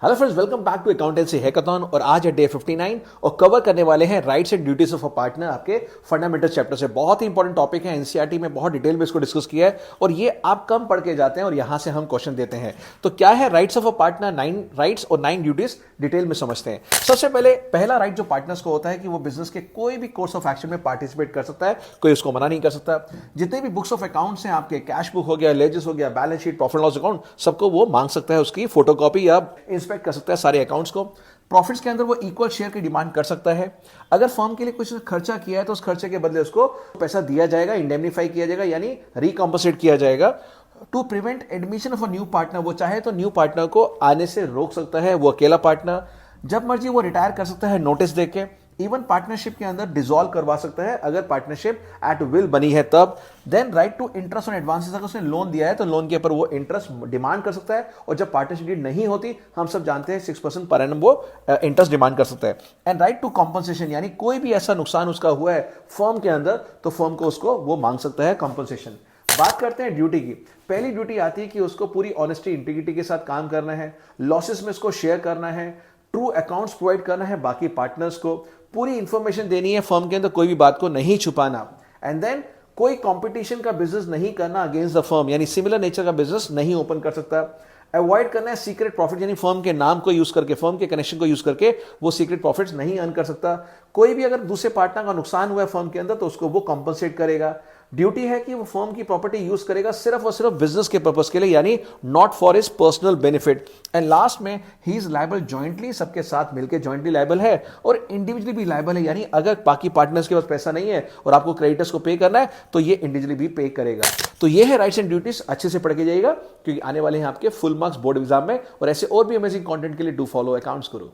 Hello friends, welcome back to accountancy hackathon. और आज है डे 59 और कवर करने वाले हैं rights and duties of a partner. आपके फंडामेंटल चैप्टर से बहुत ही इंपॉर्टेंट टॉपिक है। एनसीईआरटी में बहुत डिटेल में इसको डिस्कस किया है और ये आप कम पढ़ के जाते हैं और यहां से हम क्वेश्चन देते हैं। तो क्या है rights of a partner? 9 rights और 9 ड्यूटीज डिटेल में समझते हैं। सबसे पहले पहला राइट जो पार्टनर्स को होता है कि वो बिजनेस के कोई भी कोर्स ऑफ एक्शन में पार्टिसिपेट कर सकता है, कोई उसको मना नहीं कर सकता। जितने भी बुक्स ऑफ अकाउंट्स हैं, आपके कैश बुक हो गया, लेजर्स हो गया, balance sheet, profit loss account, सबको वो मांग सकता है, उसकी फोटोकॉपी या इंस्पेक्ट कर सकता है सारे अकाउंट्स को। प्रॉफिट्स के अंदर वो इक्वल शेयर की डिमांड कर सकता है। अगर फर्म के लिए कुछ खर्चा किया है तो उस खर्चे के बदले उसको पैसा दिया जाएगा, इंडेमनीफाई किया जाएगा, यानी रिकॉम्पनसेट किया जाएगा। To prevent admission of a new partner, वो चाहे तो न्यू पार्टनर को आने से रोक सकता है। वो अकेला पार्टनर जब मर्जी वो रिटायर कर सकता है नोटिस देके। इवन पार्टनरशिप के अंदर डिसॉल्व करवा सकता है अगर पार्टनरशिप एट विल बनी है तब। Then right to interest on advances, अगर उसने लोन दिया है तो लोन के ऊपर वो इंटरेस्ट डिमांड कर सकता है। और जब पार्टनरशिप डीड नहीं होती, हम सब जानते हैं 6% पर एनम वो इंटरेस्ट डिमांड कर सकता है। एंड राइट टू कॉम्पनसेशन, यानी कोई भी ऐसा नुकसान उसका हुआ है फर्म के अंदर तो फर्म को उसको वो मांग सकता है कॉम्पनसेशन। बात करते हैं ड्यूटी की। पहली ड्यूटी आती है कि उसको पूरी ऑनेस्टी इंटीग्रिटी के साथ काम करना है, लॉसेस में उसको शेयर करना है, ट्रू अकाउंट्स प्रोवाइड करना है बाकी पार्टनर्स को, पूरी इंफॉर्मेशन देनी है फर्म के अंदर, कोई भी बात को नहीं छुपाना। एंड देन कोई कंपटीशन का बिजनेस नहीं करना अगेंस्ट द फर्म, यानी सिमिलर नेचर का बिजनेस नहीं ओपन कर सकता। अवॉइड करना है सीक्रेट प्रॉफिट, यानी फर्म के नाम को यूज करके, फर्म के कनेक्शन को यूज करके वो सीक्रेट प्रॉफिट्स नहीं अर्न कर सकता। कोई भी अगर दूसरे पार्टनर का नुकसान हुआ है फर्म के अंदर तो उसको वो कॉम्पनसेट करेगा। ड्यूटी है कि वो फर्म की प्रॉपर्टी यूज करेगा सिर्फ और सिर्फ बिजनेस के पर्पस के लिए, यानी not for his personal benefit. And last में ही इज लायबल जॉइंटली, सबके साथ मिलकर जॉइंटली लायबल है और इंडिविजुअली भी लायबल है, यानी अगर बाकी पार्टनर्स के पास पैसा नहीं है और आपको क्रेडिटर्स को पे करना है तो ये इंडिविजुअली भी पे करेगा। तो ये है राइट्स एंड ड्यूटीज। अच्छे से पढ़ के जाइएगा क्योंकि आने वाले हैं आपके फुल मार्क्स बोर्ड एग्जाम में। और ऐसे और भी अमेजिंग कंटेंट के लिए डू फॉलो अकाउंट्स गुरु।